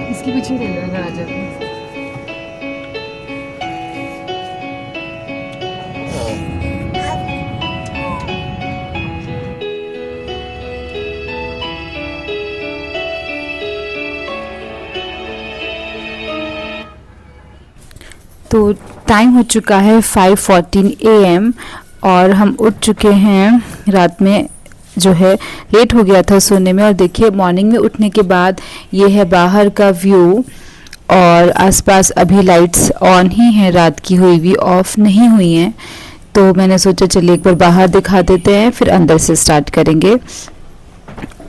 इसके पीछे ले लो आ जाते हैं। तो टाइम हो चुका है 5:14 AM और हम उठ चुके हैं। रात में जो है लेट हो गया था सोने में। और देखिए मॉर्निंग में उठने के बाद ये है बाहर का व्यू और आसपास अभी लाइट्स ऑन ही हैं, रात की हुई भी ऑफ नहीं हुई हैं। तो मैंने सोचा चलिए एक बार बाहर दिखा देते हैं, फिर अंदर से स्टार्ट करेंगे।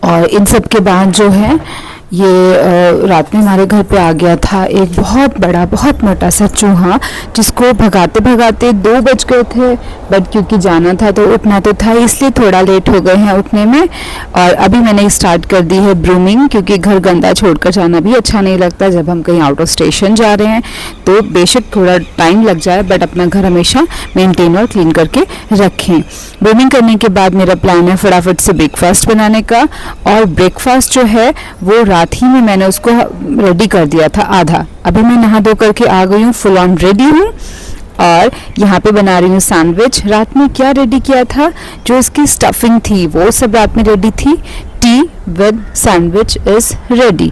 और इन सब के बाद जो है ये रात में हमारे घर पे आ गया था एक बहुत बड़ा बहुत मोटा सा चूहा, जिसको भगाते भगाते 2 बज गए थे। बट क्योंकि जाना था तो उठना तो था, इसलिए थोड़ा लेट हो गए हैं उठने में। और अभी मैंने स्टार्ट कर दी है ब्रूमिंग, क्योंकि घर गंदा छोड़कर जाना भी अच्छा नहीं लगता। जब हम कहीं आउट ऑफ स्टेशन जा रहे हैं तो बेशक थोड़ा टाइम लग जाए, बट अपना घर हमेशा मेंटेन और क्लीन करके रखें। ब्रूमिंग करने के बाद मेरा प्लान है फटाफट से ब्रेकफास्ट बनाने का। और ब्रेकफास्ट जो है वो रात ही में मैंने उसको रेडी कर दिया था आधा। अभी मैं नहा धो करके आ गई हूँ, फुल ऑन रेडी हूँ। और यहाँ पे बना रही हूँ सैंडविच। रात में क्या रेडी किया था, जो इसकी स्टफिंग थी वो सब रात में रेडी थी। T with sandwich is ready.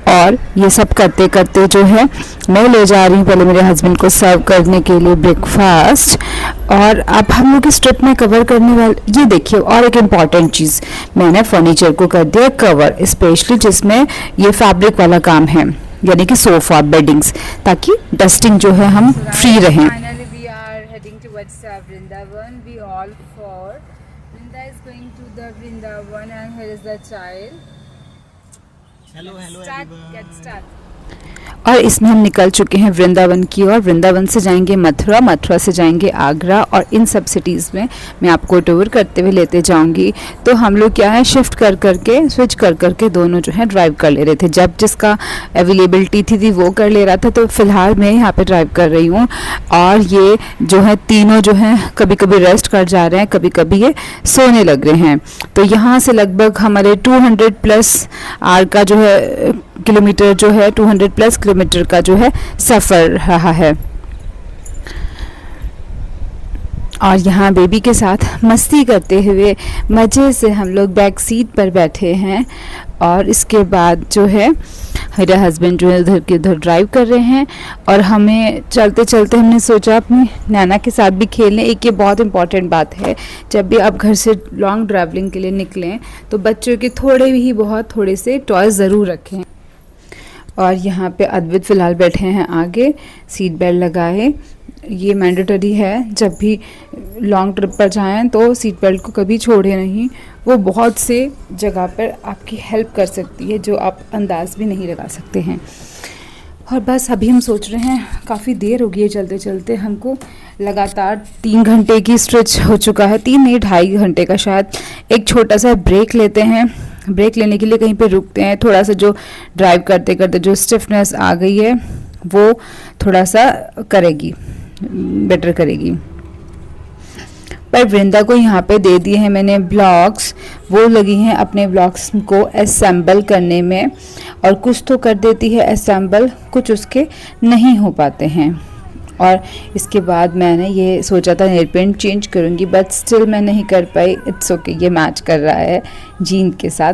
और ये सब करते करते जो है मैं ले जा रही हूँ पहले मेरे हस्बैंड को सर्व करने के लिए ब्रेकफास्ट। और अब हम लोग इस ट्रिप में कवर करने वाले, ये देखिए और एक इम्पॉर्टेंट चीज़, मैंने फर्नीचर को कर दिया कवर, स्पेशली जिसमें ये फैब्रिक वाला काम है, यानी कि सोफा बेडिंग्स, ताकि डस्टिंग जो है हम फ्री रहें। Finally, we are heading towards Vrindavan. We all four. Vrinda is going to the Vrindavan, and here is the child. Hello Start. everyone. Get start. और इसमें हम निकल चुके हैं वृंदावन की ओर। वृंदावन से जाएंगे मथुरा, मथुरा से जाएंगे आगरा, और इन सब सिटीज़ में मैं आपको टूर करते हुए लेते जाऊंगी। तो हम लोग क्या है शिफ्ट कर करके स्विच कर करके दोनों जो है ड्राइव कर ले रहे थे। जब जिसका अवेलेबिलिटी थी वो कर ले रहा था। तो फिलहाल मैं यहाँ पे ड्राइव कर रही हूँ। और ये जो है तीनों जो हैं कभी कभी रेस्ट कर जा रहे हैं, कभी कभी ये सोने लग रहे हैं। तो यहाँ से लगभग हमारे 200+ आवर का जो है किलोमीटर जो है 200+ किलोमीटर का जो है सफ़र रहा है। और यहाँ बेबी के साथ मस्ती करते हुए मज़े से हम लोग बैक सीट पर बैठे हैं। और इसके बाद जो है मेरे हस्बैंड जो है उधर के उधर ड्राइव कर रहे हैं। और हमें चलते चलते हमने सोचा अपनी नैना के साथ भी खेलने। एक ये बहुत इम्पॉर्टेंट बात है, जब भी आप घर से लॉन्ग ट्रैवलिंग के लिए निकलें तो बच्चों के थोड़े से टॉयज़ ज़रूर रखें। और यहाँ पे अद्वित फ़िलहाल बैठे हैं आगे, सीट बेल्ट लगाए। ये मैंडेटरी है, जब भी लॉन्ग ट्रिप पर जाएं तो सीट बेल्ट को कभी छोड़े नहीं। वो बहुत से जगह पर आपकी हेल्प कर सकती है, जो आप अंदाज़ भी नहीं लगा सकते हैं। और बस अभी हम सोच रहे हैं, काफ़ी देर हो गई है चलते चलते, हमको लगातार 3 घंटे की स्ट्रेच हो चुका है, 3 नहीं 2.5 घंटे का शायद। एक छोटा सा ब्रेक लेते हैं। ब्रेक लेने के लिए कहीं पे रुकते हैं, थोड़ा सा जो ड्राइव करते करते जो स्टिफनेस आ गई है वो थोड़ा सा करेगी, बेटर करेगी। पर वृंदा को यहाँ पे दे दिए हैं मैंने ब्लॉक्स, वो लगी हैं अपने ब्लॉक्स को असेंबल करने में। और कुछ तो कर देती है असेंबल, कुछ उसके नहीं हो पाते हैं। और इसके बाद मैंने ये सोचा था नेल पेंट चेंज करूँगी, बट स्टिल मैं नहीं कर पाई। इट्स ओके, ये मैच कर रहा है जीन के साथ,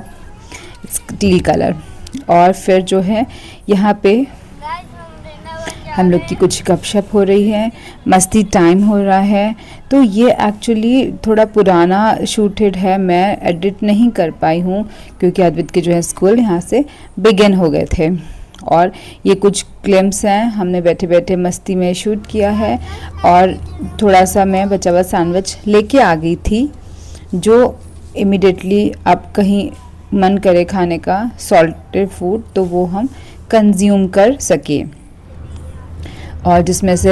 टील कलर। और फिर जो है यहाँ पे हम लोग की कुछ गपशप हो रही है, मस्ती टाइम हो रहा है। तो ये एक्चुअली थोड़ा पुराना शूटेड है, मैं एडिट नहीं कर पाई हूँ क्योंकि अद्वित के जो है स्कूल यहाँ से बिगिन हो गए थे। और ये कुछ क्लिप्स हैं, हमने बैठे बैठे मस्ती में शूट किया है। और थोड़ा सा मैं बचा हुआ सैंडविच लेके आ गई थी, जो इमिडिएटली अब कहीं मन करे खाने का सॉल्टेड फूड तो वो हम कंज्यूम कर सके। और जिसमें से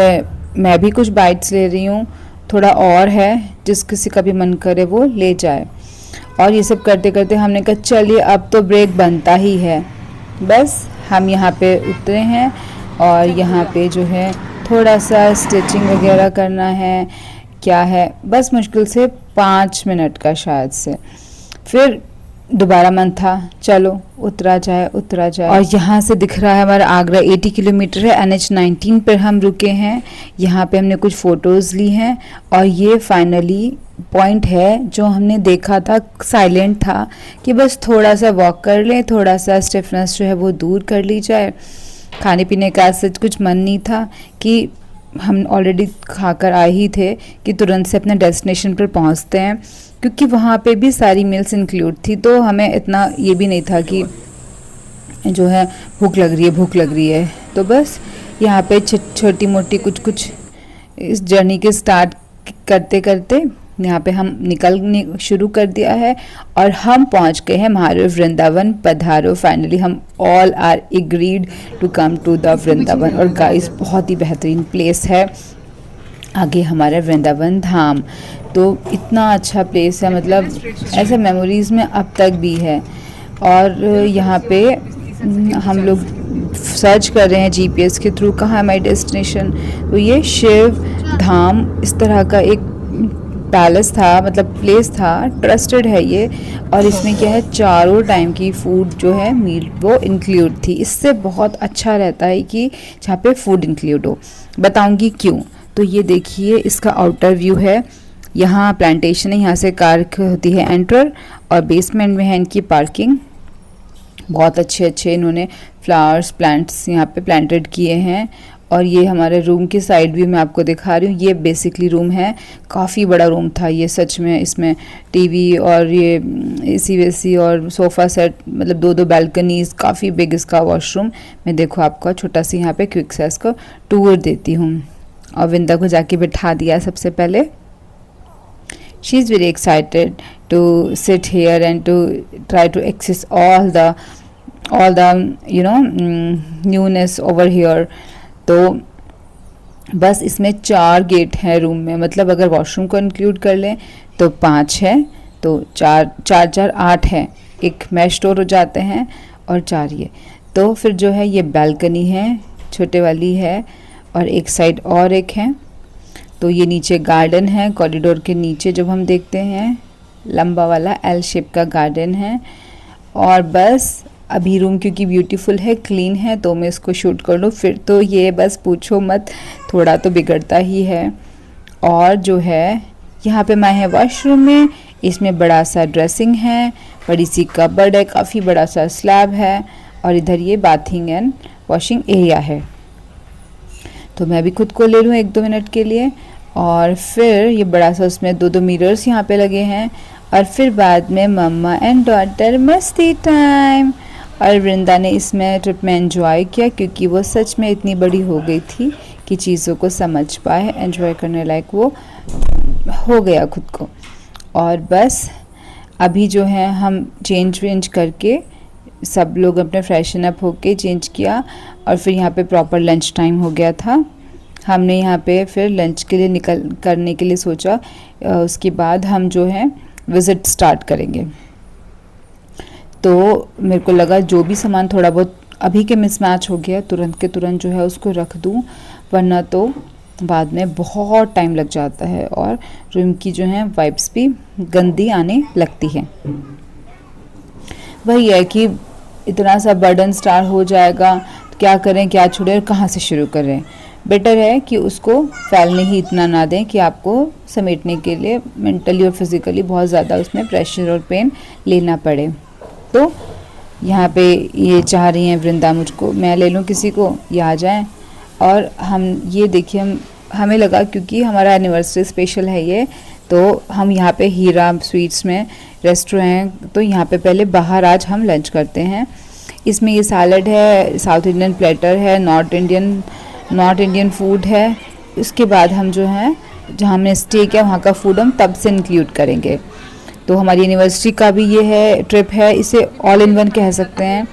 मैं भी कुछ बाइट्स ले रही हूँ, थोड़ा और है, जिस किसी का भी मन करे वो ले जाए। और ये सब करते करते हमने कहा चलिए अब तो ब्रेक बनता ही है। बस हम यहाँ पे उतरे हैं और यहाँ पे जो है थोड़ा सा स्टिचिंग वगैरह करना है। क्या है, बस मुश्किल से 5 मिनट का शायद से। फिर दोबारा मन था चलो उतरा जाए। और यहाँ से दिख रहा है हमारा आगरा 80 किलोमीटर है। NH19 पर हम रुके हैं, यहाँ पे हमने कुछ फ़ोटोज़ ली हैं और ये फाइनली पॉइंट है जो हमने देखा था। साइलेंट था कि बस थोड़ा सा वॉक कर लें, थोड़ा सा स्टिफनेस जो है वो दूर कर ली जाए। खाने पीने का ऐसा कुछ मन नहीं था कि हम ऑलरेडी खाकर आए ही थे कि तुरंत से अपने डेस्टिनेशन पर पहुंचते हैं, क्योंकि वहाँ पे भी सारी मील्स इंक्लूड थी। तो हमें इतना ये भी नहीं था कि जो है भूख लग रही है। तो बस यहाँ पे छोटी मोटी कुछ इस जर्नी के स्टार्ट करते करते यहाँ पे हम निकलने शुरू कर दिया है और हम पहुँच गए हैं महादेव वृंदावन। पधारो, फाइनली हम all are agreed to come to the Vrindavan. और गाइस बहुत ही बेहतरीन प्लेस है आगे हमारा वृंदावन धाम। तो इतना अच्छा प्लेस है, मतलब ऐसे मेमोरीज़ में अब तक भी है। और यहाँ पे हम लोग सर्च कर रहे हैं GPS के थ्रू कहाँ है हमारी डेस्टिनेशन। तो ये शिव धाम इस तरह का एक पैलेस था, मतलब प्लेस था, ट्रस्टेड है ये। और इसमें क्या है, चारों टाइम की फूड जो है मील वो इंक्लूड थी। इससे बहुत अच्छा रहता है कि जहाँ पे फूड इंक्लूड हो। बताऊंगी क्यों। तो ये देखिए इसका आउटर व्यू है। यहाँ प्लांटेशन है, यहाँ से कार होती है एंटर और बेसमेंट में है इनकी पार्किंग। बहुत अच्छे इन्होंने फ्लावर्स प्लांट्स यहाँ पे प्लांटेड किए हैं। और ये हमारे रूम के साइड व्यू मैं आपको दिखा रही हूँ। ये बेसिकली रूम है, काफ़ी बड़ा रूम था ये सच में। इसमें टीवी और ये AC वेसी और सोफ़ा सेट, मतलब 2 बैल्कनीज़, काफ़ी बिग इसका वॉशरूम। मैं देखो आपको छोटा सी यहाँ पे क्विक सा इसको टूर देती हूँ। और विंदा को जाके बिठा दिया सबसे पहले। She is very excited to sit here and to try to access all the newness over here. तो बस इसमें 4 गेट हैं रूम में, मतलब अगर वॉशरूम को इंक्लूड कर लें तो 5 है, तो 4 8 है। एक मैश डोर हो जाते हैं और 4 ये। तो फिर जो है ये बैल्कनी है, छोटे वाली है और एक साइड और एक है। तो ये नीचे गार्डन है, कॉरिडोर के नीचे जब हम देखते हैं लंबा वाला L शेप का गार्डन है। और बस अभी रूम क्योंकि ब्यूटीफुल है, क्लीन है, तो मैं इसको शूट कर लूँ। फिर तो ये बस पूछो मत, थोड़ा तो बिगड़ता ही है। और जो है यहाँ पे मैं है वॉशरूम में, इसमें बड़ा सा ड्रेसिंग है, बड़ी सी कबर्ड है, काफ़ी बड़ा सा स्लैब है। और इधर ये बाथिंग एंड वॉशिंग एरिया है। तो मैं भी खुद को ले लूँ 1-2 मिनट के लिए। और फिर ये बड़ा सा उसमें 2 मिरर्स यहाँ पे लगे हैं। और फिर बाद में मम्मा एंड डॉटर मस्ती टाइम। और वृंदा ने इसमें ट्रिप में एंजॉय किया, क्योंकि वो सच में इतनी बड़ी हो गई थी कि चीज़ों को समझ पाए, एंजॉय करने लायक वो हो गया खुद को। और बस अभी जो है हम चेंज करके सब लोग अपने फ्रेशन अप होके चेंज किया। और फिर यहाँ पे प्रॉपर लंच टाइम हो गया था। हमने यहाँ पे फिर लंच के लिए करने के लिए सोचा। उसके बाद हम जो है विज़िट स्टार्ट करेंगे। तो मेरे को लगा जो भी सामान थोड़ा बहुत अभी के मिसमैच हो गया, तुरंत के तुरंत जो है उसको रख दूँ, वरना तो बाद में बहुत टाइम लग जाता है और रूम की जो है वाइब्स भी गंदी आने लगती है। वही है कि इतना सा बर्डन स्टार हो जाएगा तो क्या करें, क्या छोड़ें और कहाँ से शुरू करें। बेटर है कि उसको फैलने ही इतना ना दें कि आपको समेटने के लिए मेंटली और फिज़िकली बहुत ज़्यादा उसमें प्रेशर और पेन लेना पड़े। तो यहाँ पे ये चाह रही हैं वृंदा मुझको मैं ले लूँ किसी को, ये आ जाएं। और हम ये देखिए, हमें लगा क्योंकि हमारा एनिवर्सरी स्पेशल है ये, तो हम यहाँ पे हीरा स्वीट्स में रेस्टोरेंट, तो यहाँ पे पहले बाहर आज हम लंच करते हैं। इसमें ये सैलड है, साउथ इंडियन प्लेटर है, नॉर्थ इंडियन फूड है। इसके बाद हम जो है जहाँ हमने स्टे किया वहाँ का फूड हम तब से इंक्लूड करेंगे। तो हमारी एनिवर्सरी का भी ये है ट्रिप है, इसे ऑल इन वन कह सकते हैं।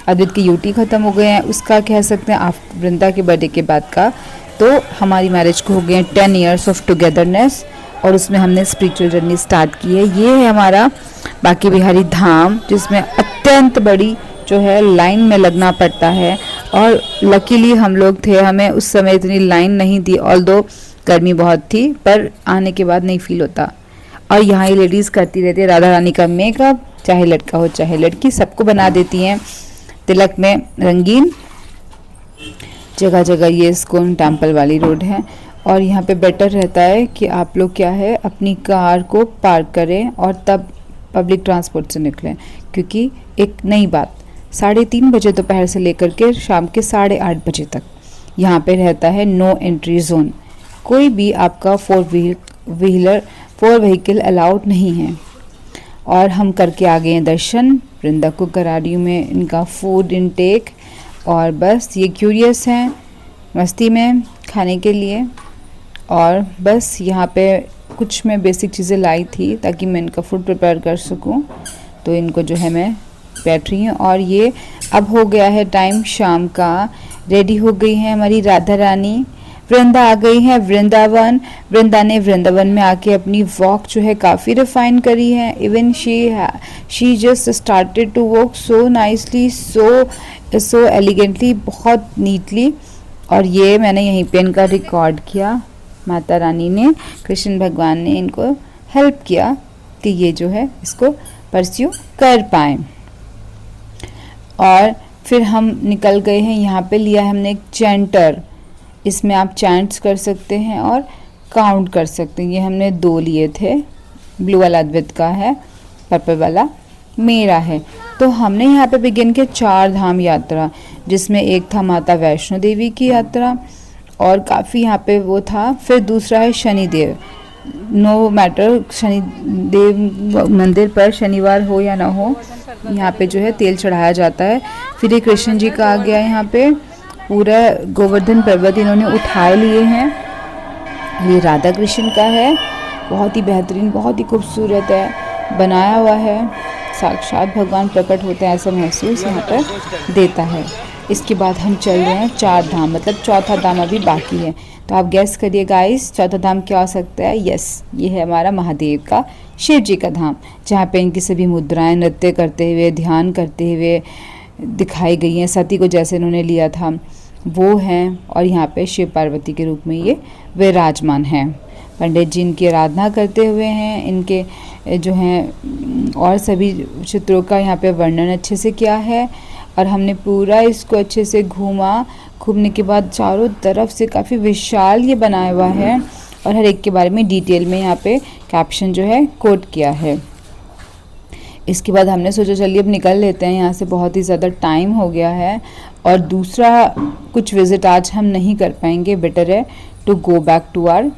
आदित्य के यूटी ख़त्म हो गए हैं, उसका कह सकते हैं वृंदा के बर्थडे के बाद का। तो हमारी मैरिज को हो गए 10 इयर्स ऑफ टुगेदरनेस और उसमें हमने स्पिरिचुअल जर्नी स्टार्ट की है। ये है हमारा बांके बिहारी धाम, जिसमें अत्यंत बड़ी जो है लाइन में लगना पड़ता है। और लकीली हम लोग थे, हमें उस समय इतनी लाइन नहीं थी, ऑल्दो गर्मी बहुत थी, पर आने के बाद नहीं फील होता। और यहाँ ये लेडीज़ करती रहती है राधा रानी का मेकअप चाहे लड़का हो चाहे लड़की, सबको बना देती हैं तिलक में रंगीन। जगह जगह ये इस्कॉन टेम्पल वाली रोड है। और यहाँ पे बेटर रहता है कि आप लोग क्या है अपनी कार को पार्क करें और तब पब्लिक ट्रांसपोर्ट से निकलें, क्योंकि एक नई बात 3:30 बजे दोपहर से लेकर के शाम के 8:30 बजे तक यहाँ पे रहता है नो एंट्री जोन। कोई भी आपका फोर व्हीकल अलाउड नहीं है। और हम करके आ गए हैं दर्शन। वृंदा को करा रही हूँ मैं इनका फूड इनटेक, और बस ये क्यूरियस हैं मस्ती में खाने के लिए। और बस यहाँ पे कुछ मैं बेसिक चीज़ें लाई थी ताकि मैं इनका फूड प्रिपेयर कर सकूँ, तो इनको जो है मैं बैठ रही हूँ। और ये अब हो गया है टाइम शाम का, रेडी हो गई है हमारी राधा रानी। वृंदा आ गई है वृंदावन। वृंदा ने वृंदावन में आके अपनी वॉक जो है काफ़ी रिफाइन करी है। Even she just started to walk so nicely, so elegantly, बहुत नीटली। और ये मैंने यहीं पे इनका रिकॉर्ड किया। माता रानी ने, कृष्ण भगवान ने इनको हेल्प किया कि ये जो है इसको परस्यू कर पाएँ। और फिर हम निकल गए हैं। यहाँ पे लिया है हमने एक चैंटर, इसमें आप चैंट्स कर सकते हैं और काउंट कर सकते हैं। ये हमने 2 लिए थे, ब्लू वाला अद्वैत का है, पर्पल वाला मेरा है। तो हमने यहाँ पे बिगिन के 4 धाम यात्रा, जिसमें एक था माता वैष्णो देवी की यात्रा और काफ़ी यहाँ पे वो था। फिर दूसरा है शनिदेव। नो मैटर शनिदेव मंदिर पर शनिवार हो या ना हो, यहाँ पे जो है तेल चढ़ाया जाता है। फिर ये कृष्ण जी का आ गया, यहाँ पे पूरा गोवर्धन पर्वत इन्होंने उठाए लिए हैं। ये राधा कृष्ण का है, बहुत ही बेहतरीन, बहुत ही खूबसूरत है, बनाया हुआ है। साक्षात भगवान प्रकट होते हैं ऐसा महसूस यहाँ पर देता है। इसके बाद हम चल रहे हैं 4 धाम, मतलब चौथा धाम अभी बाकी है। तो आप गैस करिए गाइस, चौथा धाम क्या हो सकता है? यस, ये है हमारा महादेव का, शिव जी का धाम, जहाँ पे इनकी सभी मुद्राएं नृत्य करते हुए, ध्यान करते हुए दिखाई गई हैं। सती को जैसे इन्होंने लिया था वो हैं, और यहाँ पे शिव पार्वती के रूप में ये विराजमान हैं। पंडित जी इनकी आराधना करते हुए हैं। इनके जो हैं और सभी चित्रों का यहाँ पे वर्णन अच्छे से किया है। और हमने पूरा इसको अच्छे से घूमने के बाद चारों तरफ से काफ़ी विशाल ये बनाया हुआ है, और हर एक के बारे में डिटेल में यहाँ पे कैप्शन जो है कोट किया है। इसके बाद हमने सोचा चलिए अब निकल लेते हैं यहाँ से, बहुत ही ज़्यादा टाइम हो गया है और दूसरा कुछ विज़िट आज हम नहीं कर पाएंगे। बेटर है to go back to our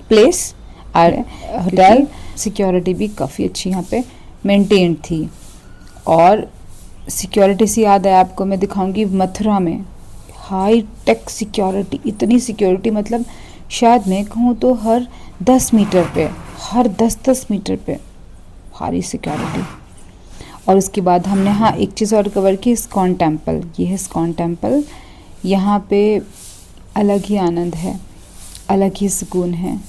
place, our hotel. Security भी काफ़ी अच्छी यहाँ पे मेंटेन थी। और सिक्योरिटी से याद है आपको, मैं दिखाऊंगी मथुरा में हाई टेक सिक्योरिटी, इतनी सिक्योरिटी मतलब शायद मैं कहूँ तो हर 10 मीटर पे, हर 10-10 मीटर पे भारी सिक्योरिटी। और उसके बाद हमने हाँ एक चीज़ और कवर की, इस्कॉन टेम्पल। ये है इस्कॉन टेम्पल। यहाँ पे अलग ही आनंद है, अलग ही सुकून है।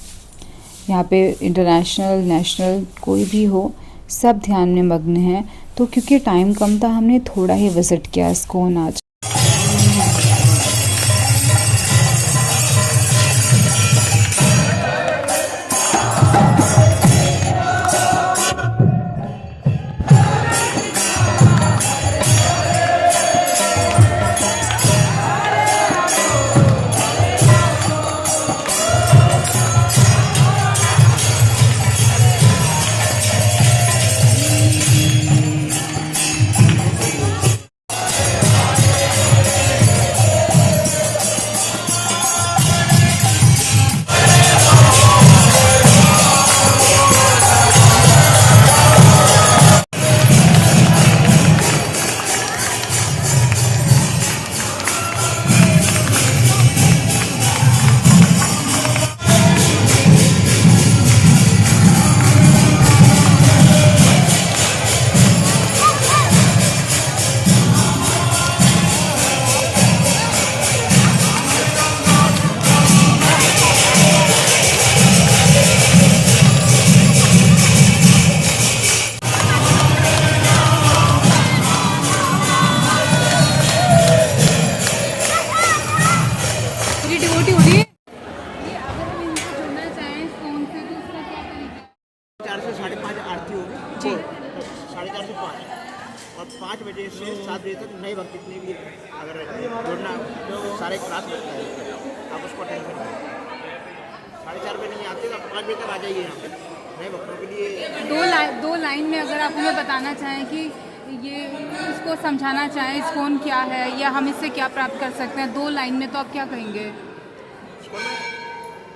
यहाँ पे इंटरनेशनल नेशनल कोई भी हो, सब ध्यान में मग्न हैं। तो क्योंकि टाइम कम था हमने थोड़ा ही विज़िट किया इस्कॉन आज। 4:30 से 5 और 5 बजे से 7 बजे तक नए भक्त जितने भी अगर जुड़ना सारे क्लास लगता है आप उसको अटेंड करें। 4:30 बजे नहीं आते तो आप 5 बजे तक आ जाइए यहाँ पे नए भक्तों के लिए। दो लाइन में अगर आप हमें बताना चाहें कि ये इसको समझाना चाहें इस्कॉन क्या है या हम इससे क्या प्राप्त कर सकते हैं, 2 लाइन में तो आप क्या कहेंगे?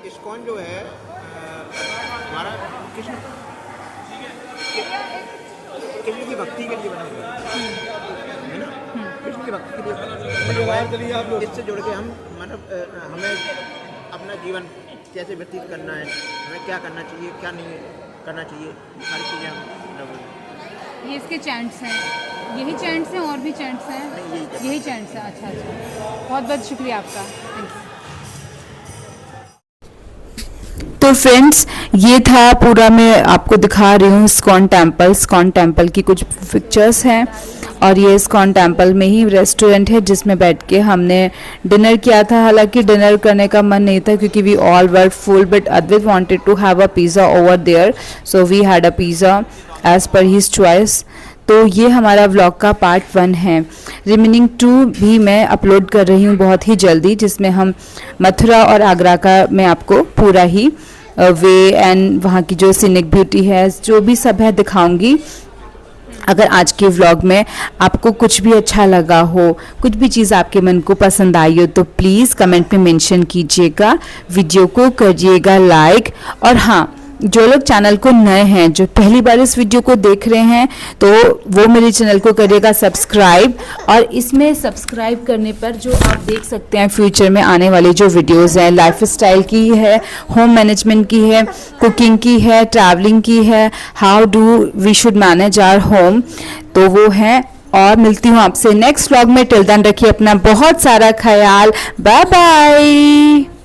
इस्कॉन जो है हमारा कृष्ण की भक्ति के लिए बना हुआ है ना, कृष्ण की भक्ति के लिए इससे जुड़ के हम मतलब हमें अपना जीवन कैसे व्यतीत करना है, हमें क्या करना चाहिए क्या नहीं करना चाहिए, सारी चीज़ें हम मतलब ये इसके चैंट्स हैं, यही चैंट्स हैं और भी चैंट्स हैं? यही चैंट्स हैं। अच्छा, बहुत बहुत शुक्रिया आपका, थैंक यू। तो फ्रेंड्स ये था पूरा, मैं आपको दिखा रही हूँ इस्कॉन टेम्पल की कुछ पिक्चर्स हैं। और ये इस्कॉन टेम्पल में ही रेस्टोरेंट है जिसमें बैठ के हमने डिनर किया था। हालांकि डिनर करने का मन नहीं था क्योंकि we all were full, but Advait wanted to have a pizza over there, so we had a pizza as per his choice. तो ये हमारा व्लॉग का पार्ट 1 है। रिमेनिंग 2 भी मैं अपलोड कर रही हूँ बहुत ही जल्दी, जिसमें हम मथुरा और आगरा का मैं आपको पूरा ही वे एंड वहाँ की जो सीनिक ब्यूटी है जो भी सब है दिखाऊंगी। अगर आज के व्लॉग में आपको कुछ भी अच्छा लगा हो, कुछ भी चीज़ आपके मन को पसंद आई हो, तो प्लीज़ कमेंट में मेंशन कीजिएगा, वीडियो को करिएगा लाइक। और हाँ, जो लोग चैनल को नए हैं, जो पहली बार इस वीडियो को देख रहे हैं, तो वो मेरे चैनल को करिएगा सब्सक्राइब। और इसमें सब्सक्राइब करने पर जो आप देख सकते हैं फ्यूचर में आने वाली जो वीडियोस हैं, लाइफस्टाइल की है, होम मैनेजमेंट की है, कुकिंग की है, ट्रैवलिंग की है, how do we should manage our home, तो वो है। और मिलती हूँ आपसे नेक्स्ट व्लॉग में। टिल देन रखिए अपना बहुत सारा ख्याल। Bye bye.